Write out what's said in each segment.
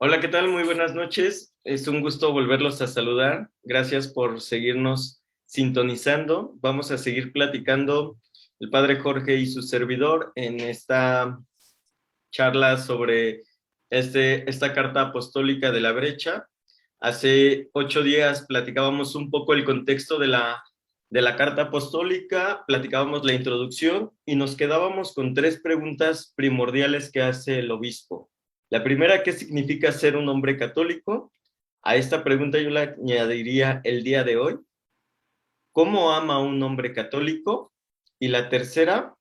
Hola, ¿qué tal? Muy buenas noches. Es un gusto volverlos a saludar. Gracias por seguirnos sintonizando. Vamos a seguir platicando el Padre Jorge y su servidor en esta charla sobre esta carta apostólica de la brecha. Hace 8 días platicábamos un poco el contexto de la carta apostólica, platicábamos la introducción y nos quedábamos con tres preguntas primordiales que hace el obispo. La primera, ¿qué significa ser un hombre católico? A esta pregunta yo la añadiría el día de hoy. ¿Cómo ama un hombre católico? Y la tercera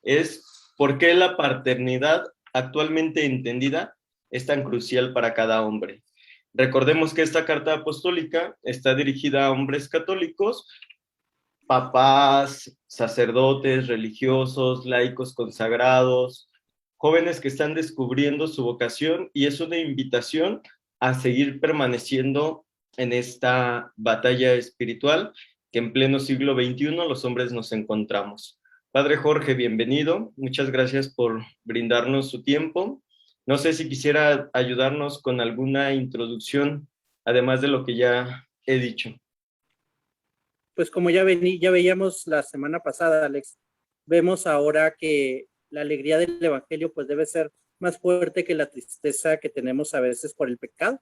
es ¿por qué la paternidad actualmente entendida es tan crucial para cada hombre? Recordemos que esta carta apostólica está dirigida a hombres católicos, papás, sacerdotes, religiosos, laicos consagrados, jóvenes que están descubriendo su vocación, y es una invitación a seguir permaneciendo en esta batalla espiritual que en pleno siglo XXI los hombres nos encontramos. Padre Jorge, bienvenido. Muchas gracias por brindarnos su tiempo. No sé si quisiera ayudarnos con alguna introducción, además de lo que ya he dicho. Pues como ya veíamos la semana pasada, Alex, vemos ahora que la alegría del evangelio pues debe ser más fuerte que la tristeza que tenemos a veces por el pecado.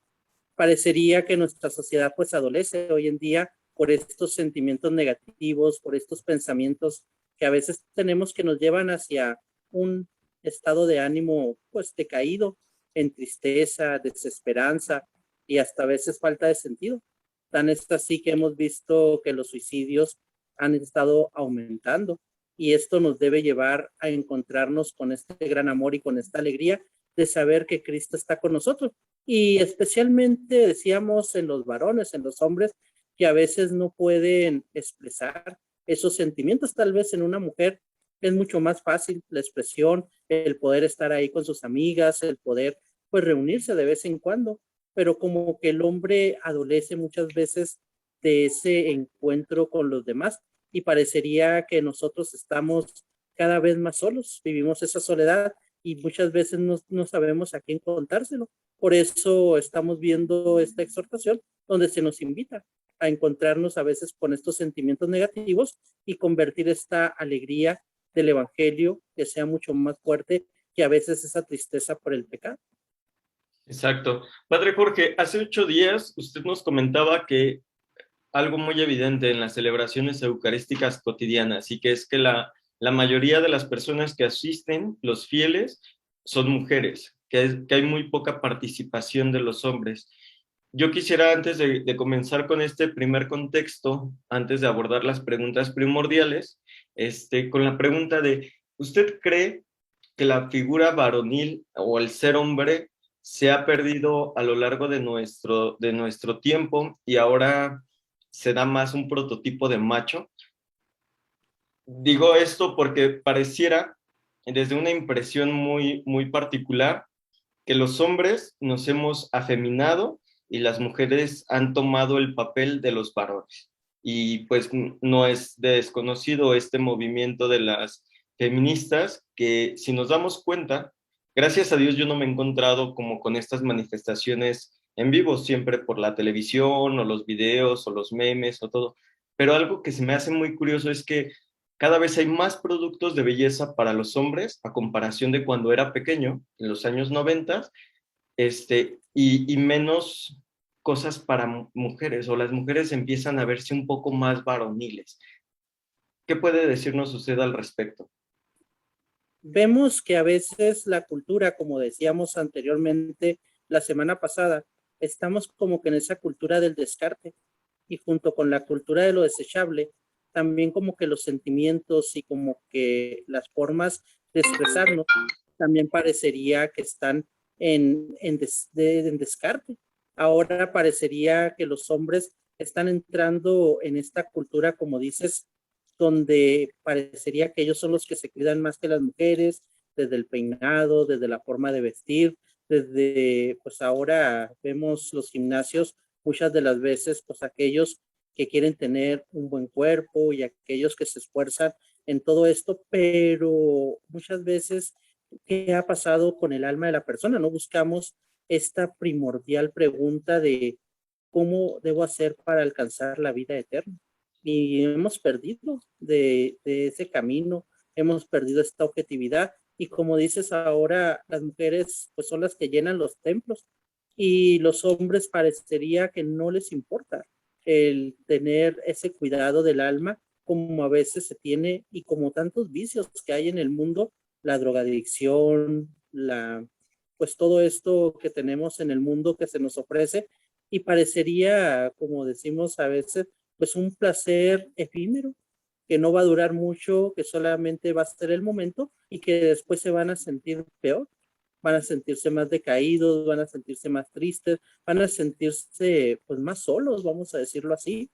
Parecería que nuestra sociedad pues adolece hoy en día por estos sentimientos negativos, por estos pensamientos que a veces tenemos que nos llevan hacia un estado de ánimo pues decaído, en tristeza, desesperanza y hasta a veces falta de sentido. Tan es así que hemos visto que los suicidios han estado aumentando y esto nos debe llevar a encontrarnos con este gran amor y con esta alegría de saber que Cristo está con nosotros. Y especialmente decíamos en los varones, en los hombres, que a veces no pueden expresar esos sentimientos. Tal vez en una mujer es mucho más fácil la expresión, el poder estar ahí con sus amigas, el poder pues reunirse de vez en cuando, pero como que el hombre adolece muchas veces de ese encuentro con los demás y parecería que nosotros estamos cada vez más solos, vivimos esa soledad y muchas veces no sabemos a quién contárselo. Por eso estamos viendo esta exhortación donde se nos invita a encontrarnos a veces con estos sentimientos negativos y convertir esta alegría del evangelio que sea mucho más fuerte que a veces esa tristeza por el pecado. Exacto. Padre Jorge, hace 8 días usted nos comentaba que algo muy evidente en las celebraciones eucarísticas cotidianas, y que es que la mayoría de las personas que asisten, los fieles, son mujeres, que hay muy poca participación de los hombres. Yo quisiera, antes de comenzar con este primer contexto, antes de abordar las preguntas primordiales, con la pregunta de, ¿usted cree que la figura varonil o el ser hombre se ha perdido a lo largo de nuestro tiempo y ahora se da más un prototipo de macho? Digo esto porque pareciera, desde una impresión muy, muy particular, que los hombres nos hemos afeminado y las mujeres han tomado el papel de los varones. Y pues no es desconocido este movimiento de las feministas, que si nos damos cuenta, gracias a Dios yo no me he encontrado como con estas manifestaciones en vivo, siempre por la televisión o los videos o los memes o todo. Pero algo que se me hace muy curioso es que cada vez hay más productos de belleza para los hombres a comparación de cuando era pequeño, en los años 90, y menos cosas para mujeres, o las mujeres empiezan a verse un poco más varoniles. ¿Qué puede decirnos usted al respecto? Vemos que a veces la cultura, como decíamos anteriormente la semana pasada, estamos como que en esa cultura del descarte y junto con la cultura de lo desechable, también como que los sentimientos y como que las formas de expresarnos también parecería que están en descarte. Ahora parecería que los hombres están entrando en esta cultura, como dices, donde parecería que ellos son los que se cuidan más que las mujeres, desde el peinado, desde la forma de vestir, desde, pues ahora vemos los gimnasios muchas de las veces, pues aquellos que quieren tener un buen cuerpo y aquellos que se esfuerzan en todo esto, pero muchas veces, ¿qué ha pasado con el alma de la persona? No buscamos esta primordial pregunta de cómo debo hacer para alcanzar la vida eterna. Y hemos perdido de ese camino, hemos perdido esta objetividad. Y como dices ahora, las mujeres pues son las que llenan los templos y los hombres parecería que no les importa el tener ese cuidado del alma como a veces se tiene y como tantos vicios que hay en el mundo, la drogadicción, pues todo esto que tenemos en el mundo que se nos ofrece y parecería, como decimos a veces, pues un placer efímero que no va a durar mucho, que solamente va a ser el momento y que después se van a sentir peor, van a sentirse más decaídos, van a sentirse más tristes, van a sentirse pues más solos, vamos a decirlo así.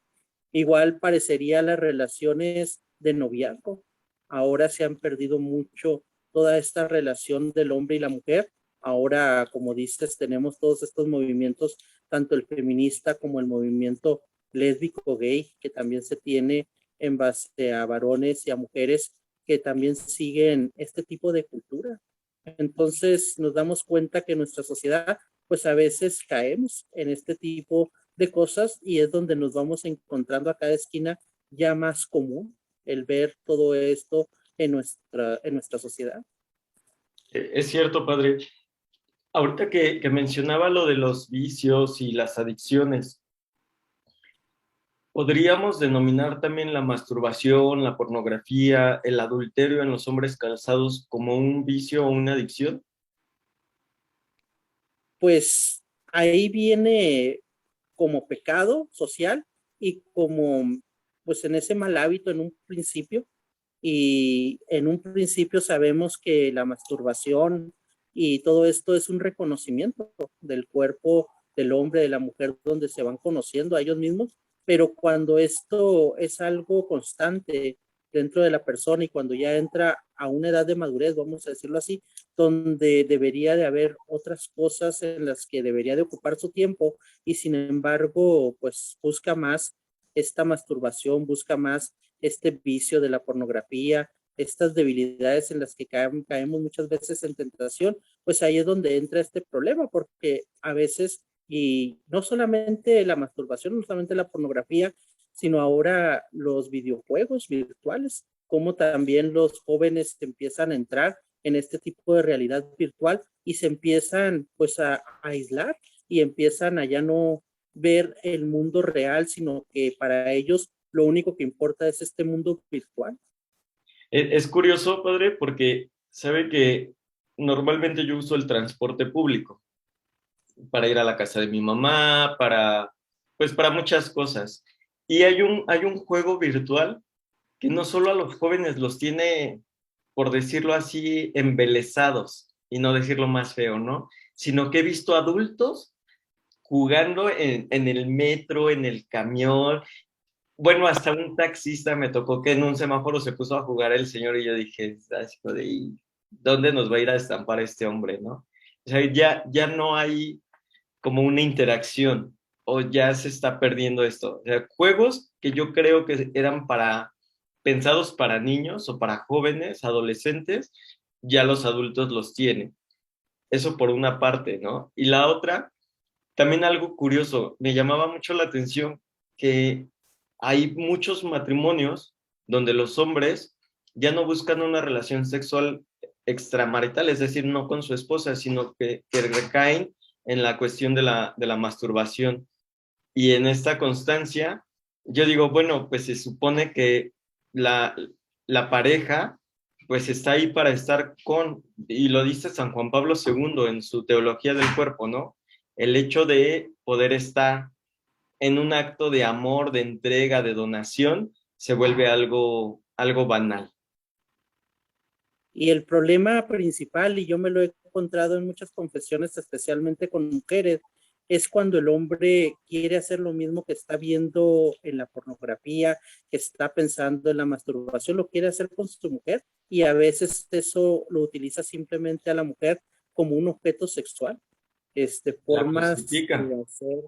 Igual parecería las relaciones de noviazgo. Ahora se han perdido mucho toda esta relación del hombre y la mujer. Ahora, como dices, tenemos todos estos movimientos, tanto el feminista como el movimiento lésbico gay, que también se tiene en base a varones y a mujeres que también siguen este tipo de cultura. Entonces nos damos cuenta que nuestra sociedad, pues a veces caemos en este tipo de cosas y es donde nos vamos encontrando a cada esquina ya más común el ver todo esto en nuestra sociedad. Es cierto, padre. Ahorita que mencionaba lo de los vicios y las adicciones, ¿podríamos denominar también la masturbación, la pornografía, el adulterio en los hombres casados como un vicio o una adicción? Pues ahí viene como pecado social y como pues en ese mal hábito en un principio y en un principio sabemos que la masturbación y todo esto es un reconocimiento del cuerpo del hombre, de la mujer, donde se van conociendo a ellos mismos, pero cuando esto es algo constante dentro de la persona y cuando ya entra a una edad de madurez, vamos a decirlo así, donde debería de haber otras cosas en las que debería de ocupar su tiempo y sin embargo, pues busca más esta masturbación, busca más este vicio de la pornografía, estas debilidades en las que caemos muchas veces en tentación, pues ahí es donde entra este problema, porque a veces, y no solamente la masturbación, no solamente la pornografía, sino ahora los videojuegos virtuales, como también los jóvenes empiezan a entrar en este tipo de realidad virtual y se empiezan pues a aislar y empiezan a ya no ver el mundo real, sino que para ellos lo único que importa es este mundo virtual. Es curioso, padre, porque sabe que normalmente yo uso el transporte público para ir a la casa de mi mamá, pues para muchas cosas. Y hay un juego virtual que no solo a los jóvenes los tiene, por decirlo así, embelesados, y no decirlo más feo, ¿no? Sino que he visto adultos jugando en el metro, en el camión. Bueno, hasta un taxista me tocó que en un semáforo se puso a jugar el señor y yo dije, así como de, "¿Y dónde nos va a ir a estampar este hombre, no?". O sea, ya no hay como una interacción o ya se está perdiendo esto. O sea, juegos que yo creo que eran pensados para niños o para jóvenes, adolescentes, ya los adultos los tienen. Eso por una parte, ¿no? Y la otra, también algo curioso, me llamaba mucho la atención que hay muchos matrimonios donde los hombres ya no buscan una relación sexual extramarital, es decir, no con su esposa, sino que recaen en la cuestión de la masturbación. Y en esta constancia, yo digo, bueno, pues se supone que la, la pareja pues está ahí para estar con, y lo dice San Juan Pablo II en su Teología del Cuerpo, ¿no? El hecho de poder estar en un acto de amor, de entrega, de donación, se vuelve algo banal. Y el problema principal, y yo me lo he encontrado en muchas confesiones, especialmente con mujeres, es cuando el hombre quiere hacer lo mismo que está viendo en la pornografía, que está pensando en la masturbación, lo quiere hacer con su mujer y a veces eso lo utiliza simplemente a la mujer como un objeto sexual, La formas cosifica. de hacer,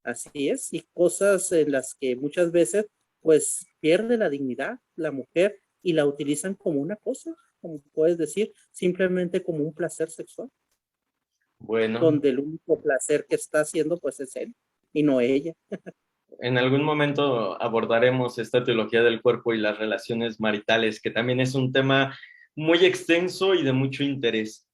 así es, y cosas en las que muchas veces pues pierde la dignidad la mujer y la utilizan como una cosa, como puedes decir, simplemente como un placer sexual. Bueno, donde el único placer que está haciendo pues es él y no ella. en algún momento abordaremos esta teología del cuerpo y las relaciones maritales, que también es un tema muy extenso y de mucho interés.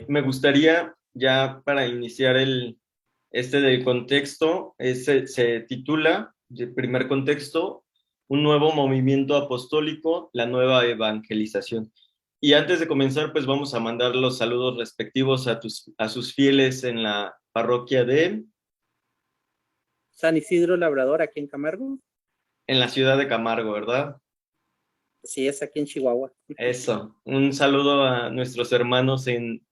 Me gustaría ya para iniciar del contexto, se titula, el primer contexto, un nuevo movimiento apostólico, la nueva evangelización. Y antes de comenzar, pues vamos a mandar los saludos respectivos a sus fieles en la parroquia San Isidro Labrador aquí en Camargo, en la ciudad de Camargo, ¿verdad? sí es aquí en Chihuahua. Eso. Un saludo a nuestros hermanos en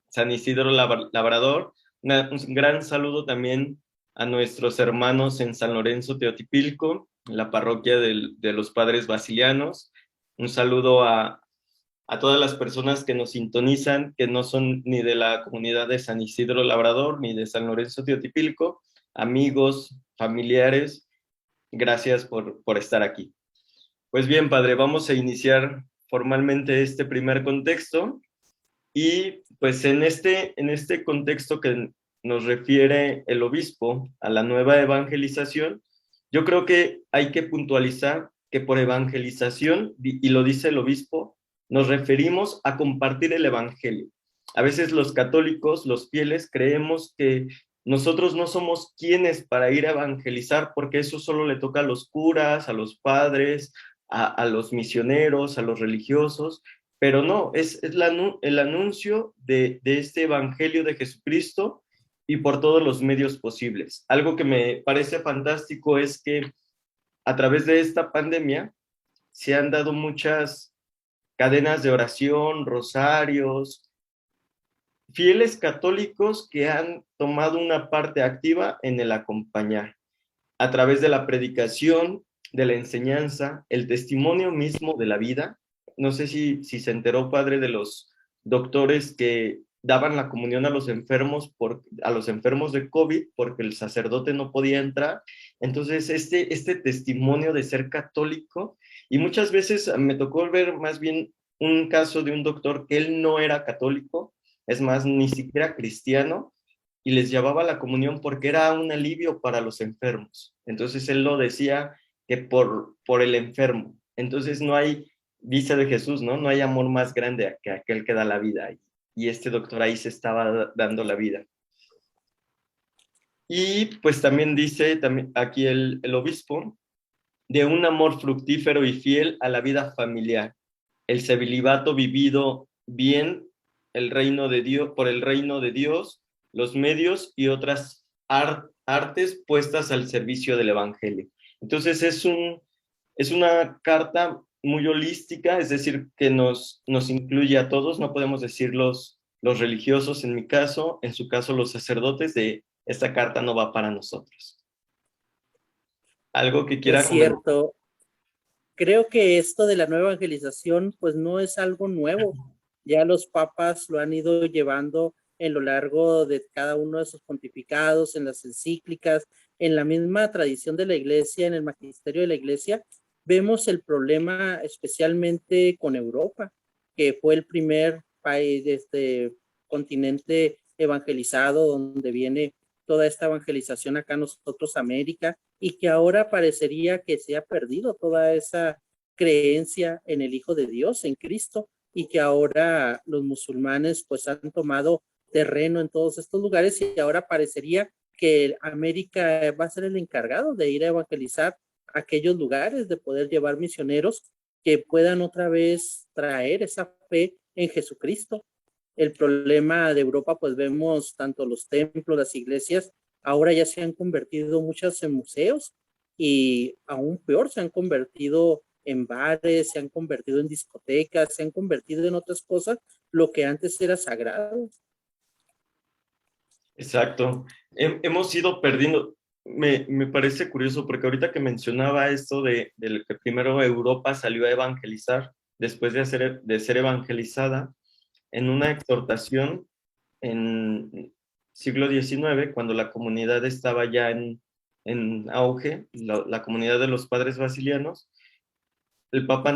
San Isidro Labrador. Un gran saludo también a nuestros hermanos en San Lorenzo Teotipilco, la parroquia de los Padres Basilianos. Un saludo a todas las personas que nos sintonizan, que no son ni de la comunidad de San Isidro Labrador, ni de San Lorenzo Teotipilco, amigos, familiares, gracias por estar aquí. Pues bien, padre, vamos a iniciar formalmente este primer contexto. Y pues en este contexto que nos refiere el obispo a la nueva evangelización, yo creo que hay que puntualizar que por evangelización, y lo dice el obispo, nos referimos a compartir el evangelio. A veces los católicos, los fieles, creemos que nosotros no somos quienes para ir a evangelizar, porque eso solo le toca a los curas, a los padres, a los misioneros, a los religiosos, pero no, es el anuncio de este evangelio de Jesucristo y por todos los medios posibles. Algo que me parece fantástico es que a través de esta pandemia se han dado muchas cadenas de oración, rosarios, fieles católicos que han tomado una parte activa en el acompañar, a través de la predicación, de la enseñanza, el testimonio mismo de la vida. No sé si se enteró, padre, de los doctores que daban la comunión a los enfermos de COVID porque el sacerdote no podía entrar. Entonces, este testimonio de ser católico, y muchas veces me tocó ver más bien un caso de un doctor que él no era católico, es más, ni siquiera cristiano, y les llevaba la comunión porque era un alivio para los enfermos. Entonces él lo decía que por el enfermo. Entonces no hay, dice de Jesús, ¿no? No hay amor más grande que aquel que da la vida. Y este doctor ahí se estaba dando la vida. Y pues también dice también aquí el obispo, de un amor fructífero y fiel a la vida familiar, el celibato vivido bien, el reino de Dios, por el reino de Dios, los medios y otras artes puestas al servicio del evangelio. Entonces es una carta muy holística, es decir, que nos incluye a todos, no podemos decir los religiosos en mi caso, en su caso los sacerdotes, de esta carta no va para nosotros. Algo que Es quiera comentar. cierto, creo que esto de la nueva evangelización pues no es algo nuevo. Ya los papas lo han ido llevando en lo largo de cada uno de sus pontificados, en las encíclicas, en la misma tradición de la iglesia, en el magisterio de la iglesia. Vemos el problema especialmente con Europa, que fue el primer país de este continente evangelizado, donde viene toda esta evangelización acá nosotros, América, y que ahora parecería que se ha perdido toda esa creencia en el Hijo de Dios, en Cristo, y que ahora los musulmanes pues han tomado terreno en todos estos lugares y ahora parecería que América va a ser el encargado de ir a evangelizar aquellos lugares, de poder llevar misioneros que puedan otra vez traer esa fe en Jesucristo. El problema de Europa, pues vemos tanto los templos, las iglesias, ahora ya se han convertido muchas en museos y aún peor, se han convertido en bares, se han convertido en discotecas, se han convertido en otras cosas, lo que antes era sagrado. Exacto. Hemos ido perdiendo. Me parece curioso porque ahorita que mencionaba esto de que primero Europa salió a evangelizar después de ser evangelizada, en una exhortación en siglo XIX, cuando la comunidad estaba ya en auge, la comunidad de los padres basilianos, el Papa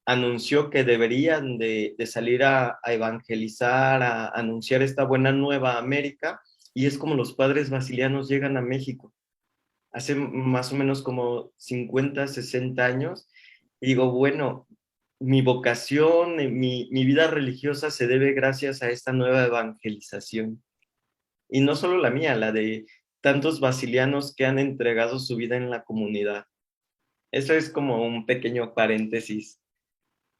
anunció que deberían de salir a evangelizar, a anunciar esta buena nueva a América, y es como los padres basilianos llegan a México, hace más o menos como 50, 60 años, y digo, bueno, mi vocación, mi vida religiosa se debe gracias a esta nueva evangelización. Y no solo la mía, la de tantos basilianos que han entregado su vida en la comunidad. Eso es como un pequeño paréntesis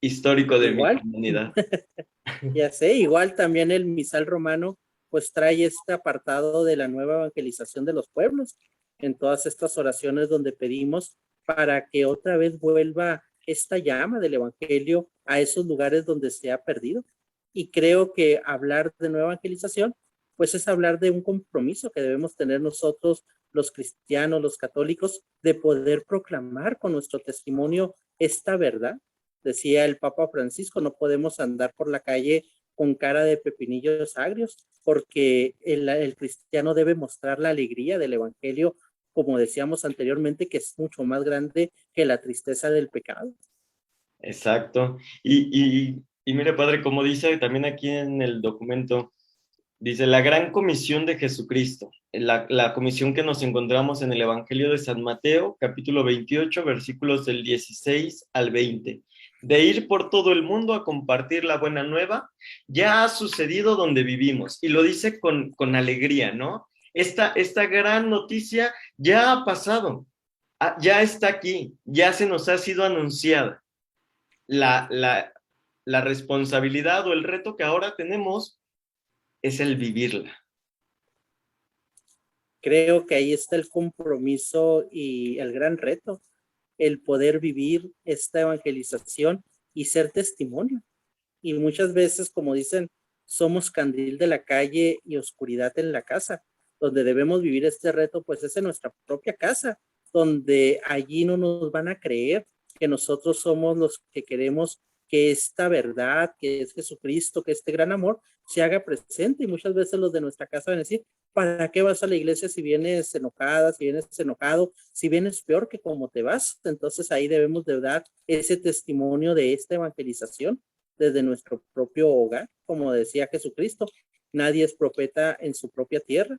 histórico de mi Igual, comunidad. ya sé, igual también el misal romano pues trae este apartado de la nueva evangelización de los pueblos en todas estas oraciones donde pedimos para que otra vez vuelva esta llama del evangelio a esos lugares donde se ha perdido. Y creo que hablar de nueva evangelización pues es hablar de un compromiso que debemos tener nosotros los cristianos, los católicos, de poder proclamar con nuestro testimonio esta verdad. Decía el Papa Francisco, no podemos andar por la calle con cara de pepinillos agrios, porque el cristiano debe mostrar la alegría del evangelio, como decíamos anteriormente, que es mucho más grande que la tristeza del pecado. Exacto. Y mire, padre, como dice también aquí en el documento, dice la gran comisión de Jesucristo, la comisión que nos encontramos en el Evangelio de San Mateo, capítulo 28, versículos del 16 al 20, de ir por todo el mundo a compartir la buena nueva, ya ha sucedido donde vivimos, y lo dice con alegría, ¿no? Esta gran noticia ya ha pasado, ya está aquí, ya se nos ha sido anunciada. La, la, la responsabilidad o el reto que ahora tenemos es el vivirla. Creo que ahí está el compromiso y el gran reto, el poder vivir esta evangelización y ser testimonio. Y muchas veces, como dicen, somos candil de la calle y oscuridad en la casa. Donde debemos vivir este reto, pues es en nuestra propia casa, donde allí no nos van a creer que nosotros somos los que queremos que esta verdad, que es Jesucristo, que este gran amor se haga presente. Y muchas veces los de nuestra casa van a decir, ¿para qué vas a la iglesia si vienes enojada, si vienes enojado, si vienes peor que como te vas? Entonces ahí debemos de dar ese testimonio de esta evangelización desde nuestro propio hogar, como decía Jesucristo. Nadie es profeta en su propia tierra,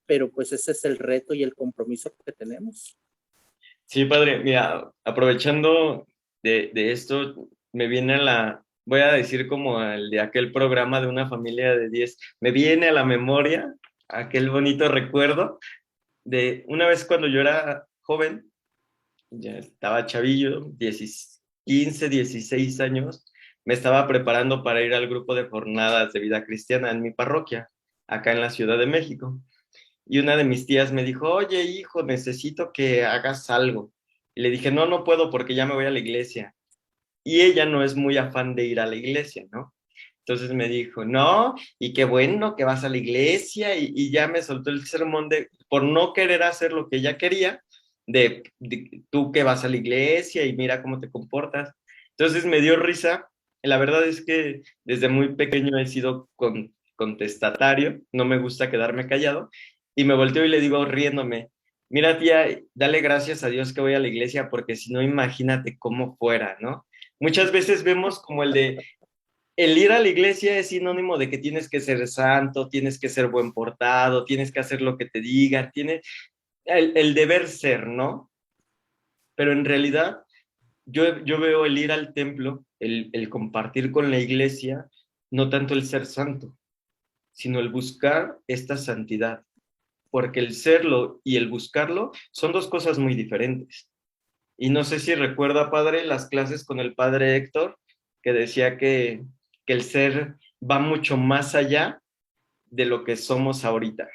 pero pues ese es el reto y el compromiso que tenemos. Sí, padre, mira, aprovechando de esto, me viene voy a decir como el de aquel programa de una familia de 10, me viene a la memoria aquel bonito recuerdo de una vez cuando yo era joven, ya estaba chavillo, 15, 16 años, me estaba preparando para ir al grupo de jornadas de vida cristiana en mi parroquia, acá en la Ciudad de México. Y una de mis tías me dijo, oye, hijo, necesito que hagas algo. Y le dije, no, no puedo porque ya me voy a la iglesia. Y ella no es muy afán de ir a la iglesia, ¿no? Entonces me dijo, no, y qué bueno que vas a la iglesia, y ya me soltó el sermón de, por no querer hacer lo que ella quería, de tú que vas a la iglesia y mira cómo te comportas. Entonces me dio risa. La verdad es que desde muy pequeño he sido contestatario, no me gusta quedarme callado, y me volteo y le digo riéndome, mira tía, dale gracias a Dios que voy a la iglesia, porque si no, imagínate cómo fuera, ¿no? Muchas veces vemos como el ir a la iglesia es sinónimo de que tienes que ser santo, tienes que ser buen portado, tienes que hacer lo que te digan, tienes el deber ser, ¿no? Pero en realidad yo veo el ir al templo, el compartir con la iglesia, no tanto el ser santo, sino el buscar esta santidad, porque el serlo y el buscarlo son dos cosas muy diferentes. Y no sé si recuerda, padre, las clases con el padre Héctor, que decía que el ser va mucho más allá de lo que somos ahorita.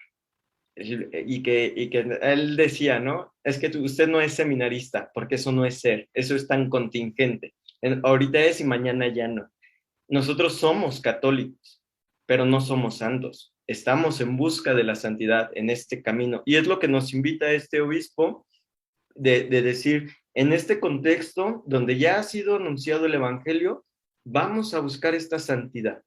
Y que él decía, ¿no? Es que usted no es seminarista, porque eso no es ser, eso es tan contingente. Ahorita es y mañana ya no. Nosotros somos católicos, pero no somos santos. Estamos en busca de la santidad en este camino. Y es lo que nos invita este obispo de decir, en este contexto donde ya ha sido anunciado el Evangelio, vamos a buscar esta santidad.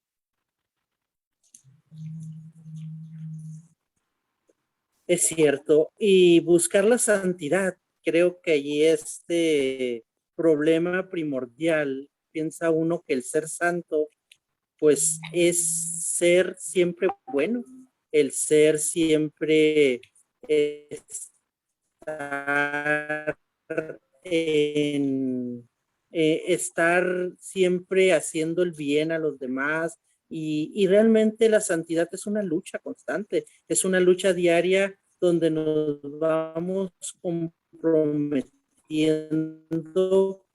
Es cierto, y buscar la santidad, creo que allí este problema primordial, piensa uno que el ser santo, pues es ser siempre bueno, el ser siempre estar estar siempre haciendo el bien a los demás y realmente la santidad es una lucha constante, es una lucha diaria donde nos vamos comprometiendo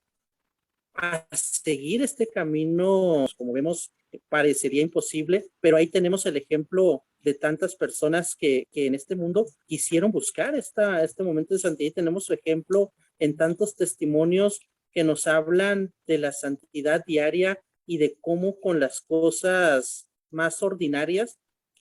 a seguir este camino, como vemos, parecería imposible, pero ahí tenemos el ejemplo de tantas personas que en este mundo quisieron buscar este momento de santidad. Y tenemos su ejemplo en tantos testimonios que nos hablan de la santidad diaria y de cómo con las cosas más ordinarias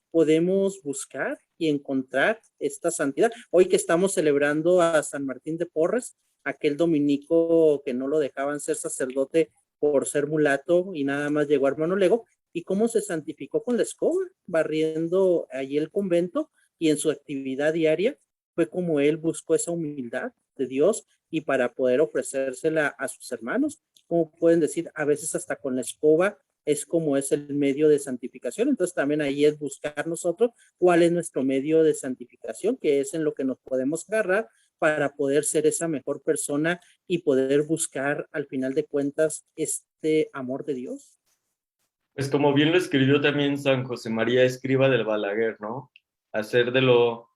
podemos buscar y encontrar esta santidad. Hoy que estamos celebrando a San Martín de Porres, aquel dominico que no lo dejaban ser sacerdote por ser mulato y nada más llegó a hermano lego, y cómo se santificó con la escoba, barriendo allí el convento, y en su actividad diaria fue como él buscó esa humildad de Dios y para poder ofrecérsela a sus hermanos. Como pueden decir, a veces hasta con la escoba es como es el medio de santificación. Entonces también ahí es buscar nosotros cuál es nuestro medio de santificación, que es en lo que nos podemos agarrar para poder ser esa mejor persona y poder buscar al final de cuentas este amor de Dios. Pues como bien lo escribió también San José María Escriba del Balaguer, ¿no? Hacer de lo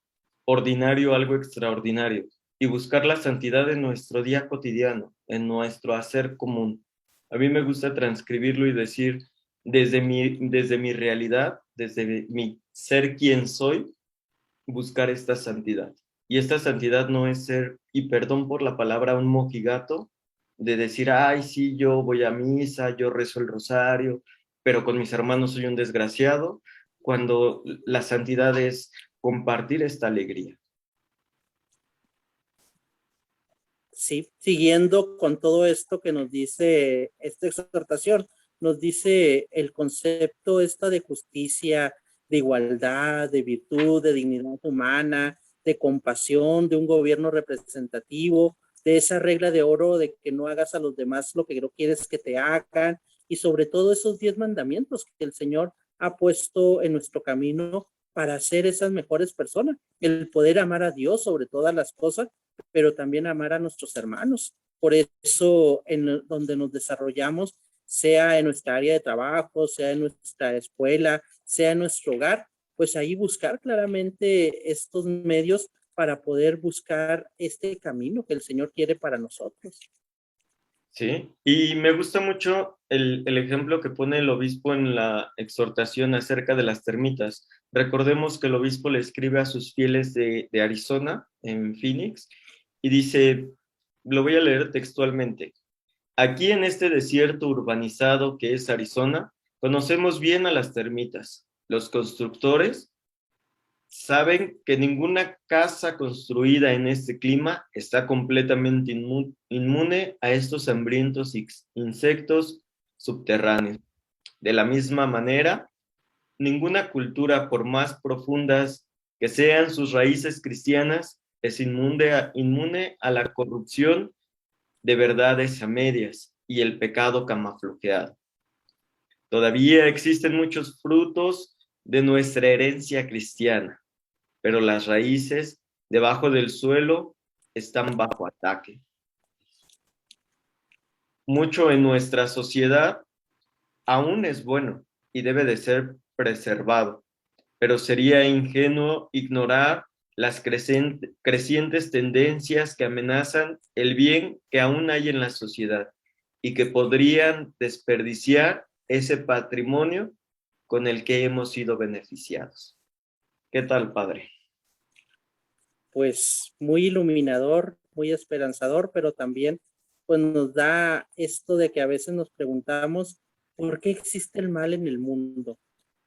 ordinario algo extraordinario y buscar la santidad en nuestro día cotidiano, en nuestro hacer común. A mí me gusta transcribirlo y decir, desde mi realidad, desde mi ser quien soy, buscar esta santidad. Y esta santidad no es ser, y perdón por la palabra, un mojigato, de decir, ay, sí, yo voy a misa, yo rezo el rosario, pero con mis hermanos soy un desgraciado, cuando la santidad es compartir esta alegría. Sí, siguiendo con todo esto que nos dice esta exhortación, nos dice el concepto esta de justicia, de igualdad, de virtud, de dignidad humana, de compasión, de un gobierno representativo, de esa regla de oro de que no hagas a los demás lo que no quieres que te hagan, y sobre todo esos 10 mandamientos que el Señor ha puesto en nuestro camino para ser esas mejores personas, el poder amar a Dios sobre todas las cosas, pero también amar a nuestros hermanos. Por eso, en donde nos desarrollamos, sea en nuestra área de trabajo, sea en nuestra escuela, sea en nuestro hogar, pues ahí buscar claramente estos medios para poder buscar este camino que el Señor quiere para nosotros. Sí, y me gusta mucho el ejemplo que pone el obispo en la exhortación acerca de las termitas. Recordemos que el obispo le escribe a sus fieles de Arizona, en Phoenix, y dice, lo voy a leer textualmente, aquí en este desierto urbanizado que es Arizona, conocemos bien a las termitas. Los constructores saben que ninguna casa construida en este clima está completamente inmune a estos hambrientos insectos subterráneos. De la misma manera, ninguna cultura, por más profundas que sean sus raíces cristianas, es inmune a la corrupción de verdades a medias y el pecado camuflajeado. Todavía existen muchos frutos de nuestra herencia cristiana, pero las raíces debajo del suelo están bajo ataque. Mucho en nuestra sociedad aún es bueno y debe de ser preservado, pero sería ingenuo ignorar las crecientes tendencias que amenazan el bien que aún hay en la sociedad y que podrían desperdiciar ese patrimonio con el que hemos sido beneficiados. ¿Qué tal, padre? Pues muy iluminador, muy esperanzador, pero también pues nos da esto de que a veces nos preguntamos por qué existe el mal en el mundo.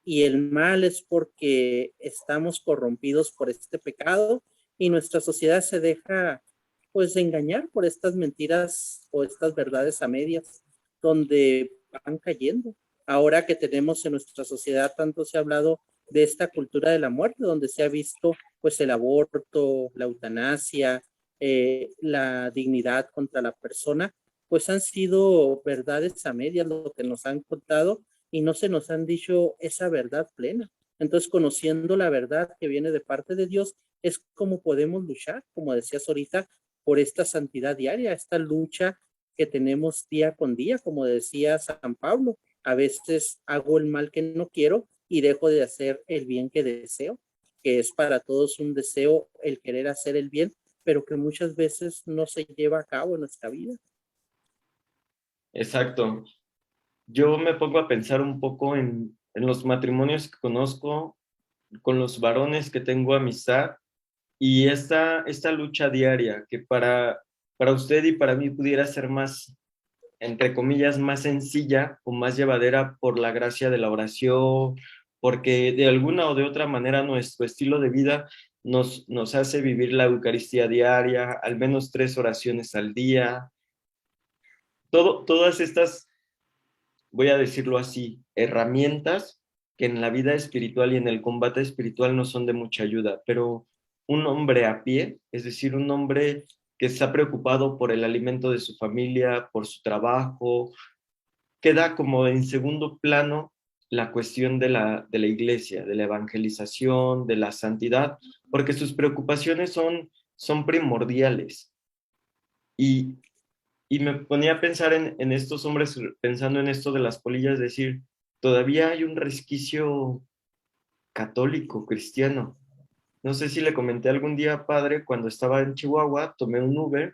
Y el mal es porque estamos corrompidos por este pecado y nuestra sociedad se deja pues engañar por estas mentiras o estas verdades a medias donde van cayendo. Ahora que tenemos en nuestra sociedad tanto se ha hablado de esta cultura de la muerte, donde se ha visto pues el aborto, la eutanasia, la dignidad contra la persona, pues han sido verdades a medias lo que nos han contado y no se nos han dicho esa verdad plena. Entonces, conociendo la verdad que viene de parte de Dios, es como podemos luchar, como decías ahorita, por esta santidad diaria, esta lucha que tenemos día con día, como decía San Pablo. A veces hago el mal que no quiero y dejo de hacer el bien que deseo, que es para todos un deseo el querer hacer el bien, pero que muchas veces no se lleva a cabo en nuestra vida. Exacto. Yo me pongo a pensar un poco en los matrimonios que conozco, con los varones que tengo amistad, y esta lucha diaria que para usted y para mí pudiera ser más, entre comillas, más sencilla o más llevadera por la gracia de la oración, porque de alguna o de otra manera nuestro estilo de vida nos hace vivir la Eucaristía diaria, al menos 3 oraciones al día. Todas estas, voy a decirlo así, herramientas que en la vida espiritual y en el combate espiritual no son de mucha ayuda, pero un hombre a pie, es decir, un hombre que está preocupado por el alimento de su familia, por su trabajo, queda como en segundo plano la cuestión de la iglesia, de la evangelización, de la santidad, porque sus preocupaciones son primordiales. Y, y me ponía a pensar en estos hombres, pensando en esto de las polillas, decir, todavía hay un resquicio católico, cristiano. No sé si le comenté algún día, padre, cuando estaba en Chihuahua, tomé un Uber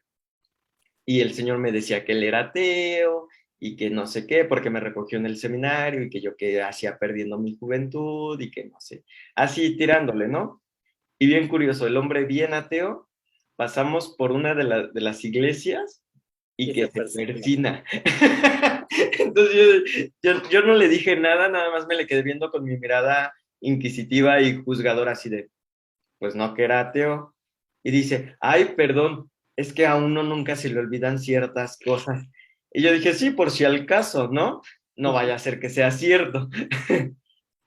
y el señor me decía que él era ateo y que no sé qué, porque me recogió en el seminario y que yo que hacía perdiendo mi juventud y que no sé, así tirándole, ¿no? Y bien curioso, el hombre bien ateo, pasamos por una de las iglesias y Y que se se persina. persina. Entonces yo no le dije nada, nada más me le quedé viendo con mi mirada inquisitiva y juzgadora así de, pues no, que era ateo. Y dice, ay, perdón, es que a uno nunca se le olvidan ciertas cosas. Y yo dije, sí, por si al caso, ¿no? No vaya a ser que sea cierto.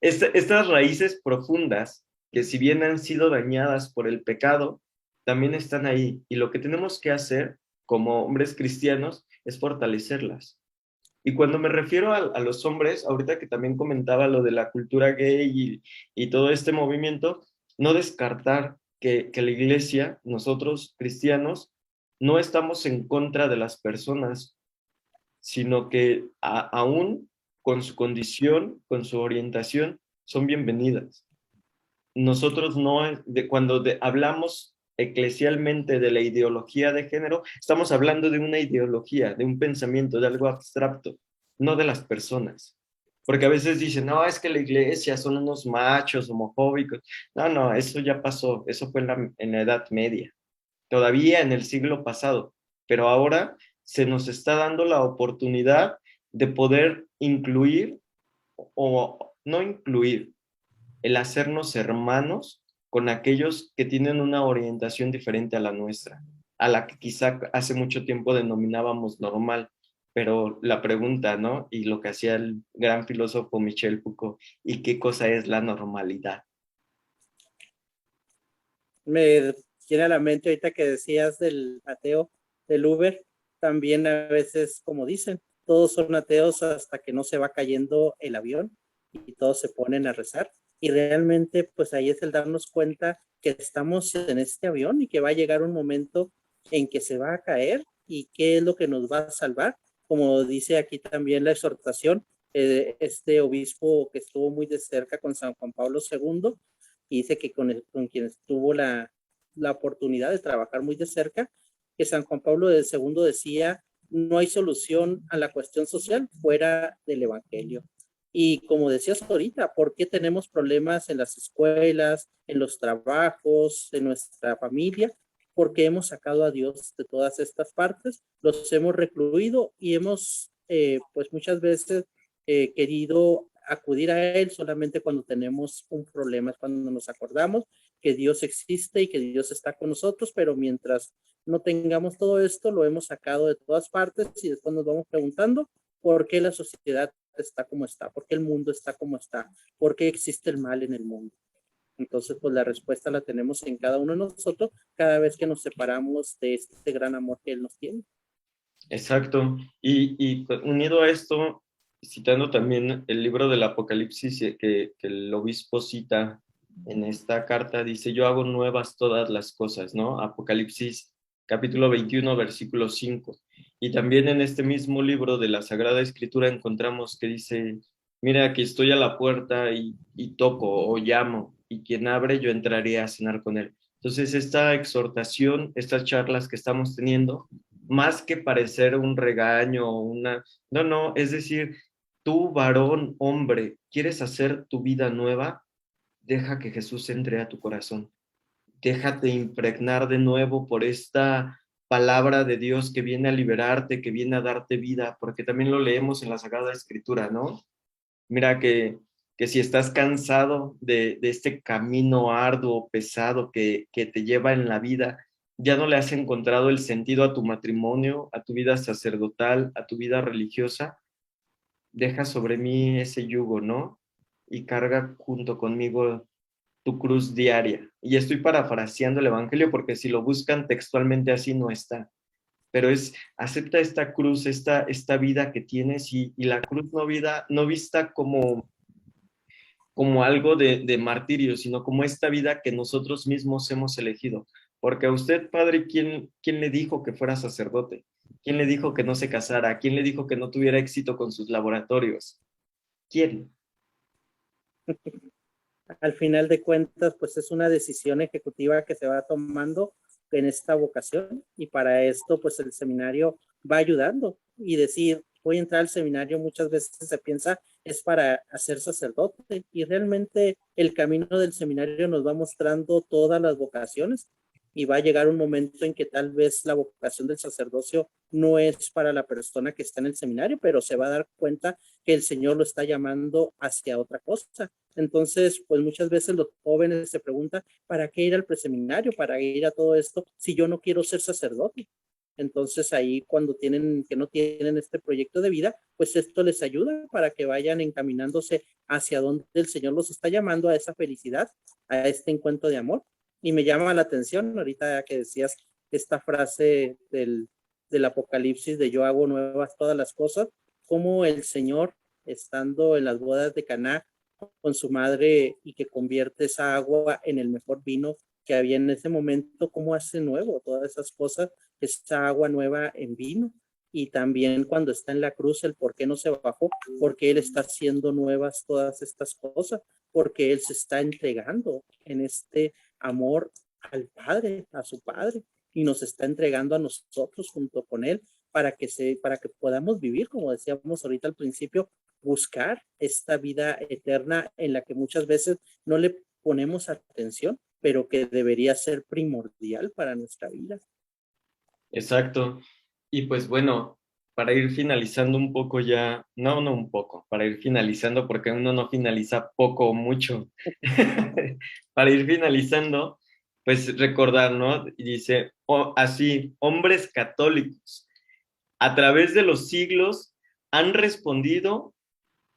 Estas raíces profundas, que si bien han sido dañadas por el pecado, también están ahí. Y lo que tenemos que hacer como hombres cristianos es fortalecerlas. Y cuando me refiero a los hombres, ahorita que también comentaba lo de la cultura gay y todo este movimiento, no descartar que la iglesia, nosotros cristianos, no estamos en contra de las personas, sino que aún con su condición, con su orientación, son bienvenidas. Nosotros no, cuando hablamos eclesialmente de la ideología de género, estamos hablando de una ideología, de un pensamiento, de algo abstracto, no de las personas. Porque a veces dicen, no, es que la iglesia son unos machos homofóbicos. No, no, eso ya pasó, eso fue en la Edad Media, todavía en el siglo pasado, pero ahora se nos está dando la oportunidad de poder incluir o no incluir, el hacernos hermanos con aquellos que tienen una orientación diferente a la nuestra, a la que quizá hace mucho tiempo denominábamos normal. Pero la pregunta, ¿no? Y lo que hacía el gran filósofo Michel Foucault, ¿y qué cosa es la normalidad? Me viene a la mente ahorita que decías del ateo del Uber, también a veces, como dicen, todos son ateos hasta que no se va cayendo el avión y todos se ponen a rezar. Y realmente, pues ahí es el darnos cuenta que estamos en este avión y que va a llegar un momento en que se va a caer y qué es lo que nos va a salvar. Como dice aquí también la exhortación, este obispo que estuvo muy de cerca con San Juan Pablo II, y dice que con quienes tuvo la oportunidad de trabajar muy de cerca, que San Juan Pablo II decía, no hay solución a la cuestión social fuera del Evangelio. Y como decías ahorita, ¿por qué tenemos problemas en las escuelas, en los trabajos, en nuestra familia? Porque hemos sacado a Dios de todas estas partes, los hemos recluido y hemos, pues muchas veces, querido acudir a Él solamente cuando tenemos un problema, es cuando nos acordamos que Dios existe y que Dios está con nosotros, pero mientras no tengamos todo esto, lo hemos sacado de todas partes y después nos vamos preguntando por qué la sociedad está como está, por qué el mundo está como está, por qué existe el mal en el mundo. Entonces, pues la respuesta la tenemos en cada uno de nosotros cada vez que nos separamos de este gran amor que Él nos tiene. Exacto. Y unido a esto, citando también el libro del Apocalipsis que el obispo cita en esta carta, dice, yo hago nuevas todas las cosas, ¿no? Apocalipsis capítulo 21, versículo 5. Y también en este mismo libro de la Sagrada Escritura encontramos que dice, mira, aquí estoy a la puerta y toco o llamo, y quien abre yo entraré a cenar con él. Entonces, esta exhortación, estas charlas que estamos teniendo, más que parecer un regaño o una... No, no, es decir, tú, varón, hombre, ¿quieres hacer tu vida nueva? Deja que Jesús entre a tu corazón. Déjate impregnar de nuevo por esta palabra de Dios que viene a liberarte, que viene a darte vida, porque también lo leemos en la Sagrada Escritura, ¿no? Mira que si estás cansado de este camino arduo, pesado que te lleva en la vida, ya no le has encontrado el sentido a tu matrimonio, a tu vida sacerdotal, a tu vida religiosa, deja sobre mí ese yugo, ¿no? Y carga junto conmigo tu cruz diaria. Y estoy parafraseando el Evangelio porque si lo buscan textualmente así no está, pero es, acepta esta cruz, esta vida que tienes y la cruz no vista como algo de martirio, sino como esta vida que nosotros mismos hemos elegido. Porque a usted, padre, ¿quién le dijo que fuera sacerdote? ¿Quién le dijo que no se casara? ¿Quién le dijo que no tuviera éxito con sus laboratorios? ¿Quién? Al final de cuentas, pues es una decisión ejecutiva que se va tomando en esta vocación y para esto, pues el seminario va ayudando y decir, voy a entrar al seminario, muchas veces se piensa es para hacer sacerdote y realmente el camino del seminario nos va mostrando todas las vocaciones y va a llegar un momento en que tal vez la vocación del sacerdocio no es para la persona que está en el seminario, pero se va a dar cuenta que el Señor lo está llamando hacia otra cosa. Entonces, pues muchas veces los jóvenes se preguntan, ¿para qué ir al preseminario? ¿Para ir a todo esto si yo no quiero ser sacerdote? Entonces ahí cuando tienen que no tienen este proyecto de vida, pues esto les ayuda para que vayan encaminándose hacia donde el Señor los está llamando a esa felicidad, a este encuentro de amor. Y me llama la atención ahorita que decías esta frase del Apocalipsis de yo hago nuevas todas las cosas, como el Señor estando en las bodas de Caná con su madre y que convierte esa agua en el mejor vino que había en ese momento, cómo hace nuevo todas esas cosas, esa agua nueva en vino. Y también cuando está en la cruz, el por qué no se bajó, porque Él está haciendo nuevas todas estas cosas, porque Él se está entregando en este amor al Padre, a su Padre, y nos está entregando a nosotros junto con Él para que podamos vivir, como decíamos ahorita al principio, buscar esta vida eterna en la que muchas veces no le ponemos atención, pero que debería ser primordial para nuestra vida. Exacto. Y pues bueno, para ir finalizando un poco ya, no un poco, para ir finalizando, porque uno no finaliza poco o mucho. Para ir finalizando, pues recordar, ¿no? Y dice, así, hombres católicos, a través de los siglos han respondido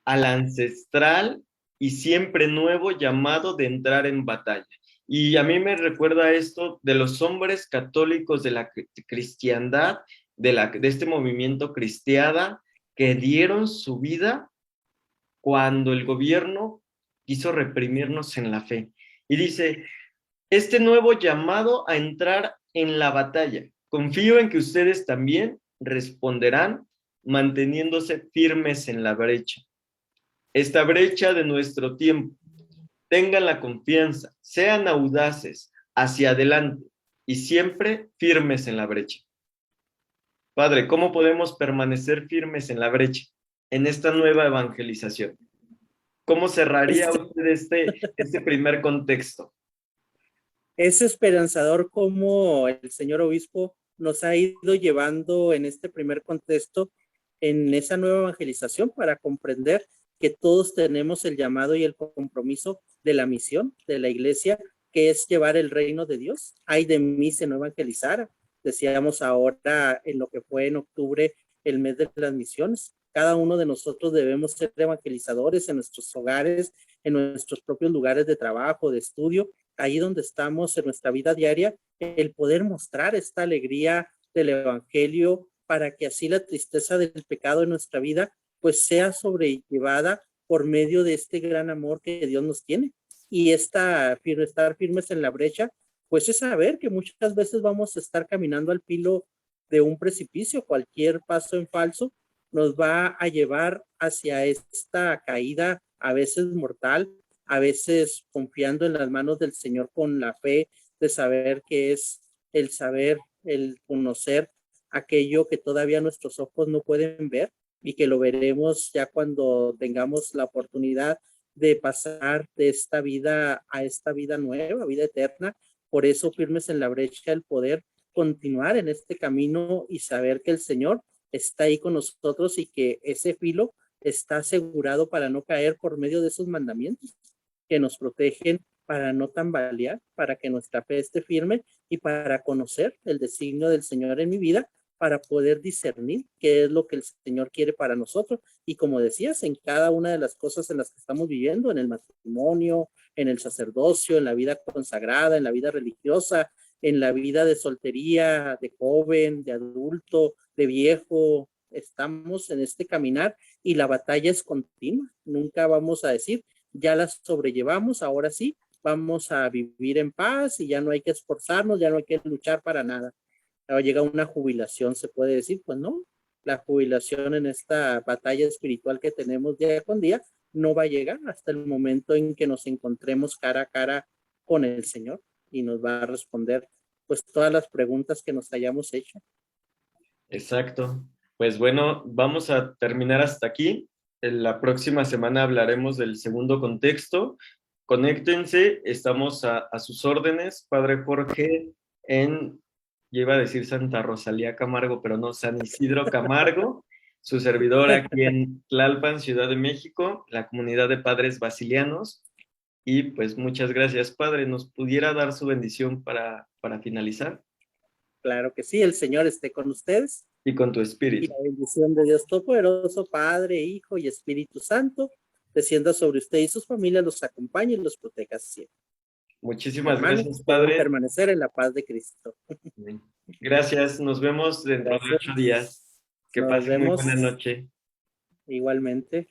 al ancestral y siempre nuevo llamado de entrar en batalla. Y a mí me recuerda esto de los hombres católicos de la cristiandad, de este movimiento cristiada, que dieron su vida cuando el gobierno quiso reprimirnos en la fe. Y dice, este nuevo llamado a entrar en la batalla. Confío en que ustedes también responderán manteniéndose firmes en la brecha, esta brecha de nuestro tiempo. Tengan la confianza, sean audaces, hacia adelante y siempre firmes en la brecha. Padre, ¿cómo podemos permanecer firmes en la brecha, en esta nueva evangelización? ¿Cómo cerraría usted este primer contexto? Es esperanzador cómo el señor obispo nos ha ido llevando en este primer contexto en esa nueva evangelización para comprender que todos tenemos el llamado y el compromiso de la misión de la iglesia, que es llevar el reino de Dios. Ay de mí si no evangelizara. Decíamos ahora en lo que fue en octubre el mes de las misiones. Cada uno de nosotros debemos ser evangelizadores en nuestros hogares, en nuestros propios lugares de trabajo, de estudio, ahí donde estamos en nuestra vida diaria, el poder mostrar esta alegría del evangelio para que así la tristeza del pecado en nuestra vida pues sea sobrellevada por medio de este gran amor que Dios nos tiene. Y estar firmes en la brecha, pues es saber que muchas veces vamos a estar caminando al filo de un precipicio. Cualquier paso en falso nos va a llevar hacia esta caída, a veces mortal, a veces confiando en las manos del Señor con la fe de saber que es el saber, el conocer aquello que todavía nuestros ojos no pueden ver y que lo veremos ya cuando tengamos la oportunidad de pasar de esta vida a esta vida nueva, vida eterna. Por eso firmes en la brecha, el poder continuar en este camino y saber que el Señor está ahí con nosotros y que ese filo está asegurado para no caer por medio de esos mandamientos que nos protegen para no tambalear, para que nuestra fe esté firme y para conocer el designio del Señor en mi vida, para poder discernir qué es lo que el Señor quiere para nosotros. Y como decías, en cada una de las cosas en las que estamos viviendo, en el matrimonio, en el sacerdocio, en la vida consagrada, en la vida religiosa, en la vida de soltería, de joven, de adulto, de viejo, estamos en este caminar y la batalla es continua. Nunca vamos a decir, ya la sobrellevamos, ahora sí, vamos a vivir en paz y ya no hay que esforzarnos, ya no hay que luchar para nada. Ahora llega una jubilación, se puede decir, pues no, la jubilación en esta batalla espiritual que tenemos día con día no va a llegar hasta el momento en que nos encontremos cara a cara con el Señor y nos va a responder pues todas las preguntas que nos hayamos hecho. Exacto. Pues bueno, vamos a terminar hasta aquí. En la próxima semana hablaremos del segundo contexto. Conéctense, estamos a sus órdenes, Padre Jorge, yo iba a decir Santa Rosalía Camargo, pero no, San Isidro Camargo, su servidor aquí en Tlalpan, Ciudad de México, la comunidad de padres basilianos. Y pues muchas gracias, Padre. ¿Nos pudiera dar su bendición para finalizar? Claro que sí, el Señor esté con ustedes. Y con tu Y espíritu. la bendición de Dios Todopoderoso, Padre, Hijo y Espíritu Santo, descienda sobre usted y sus familias, los acompañe y los proteja siempre. Muchísimas gracias, Hermanos, deben Padre. permanecer en la paz de Cristo. Gracias, nos vemos dentro de Gracias. 8 días. Que Nos pasen muy buena vemos noche. igualmente.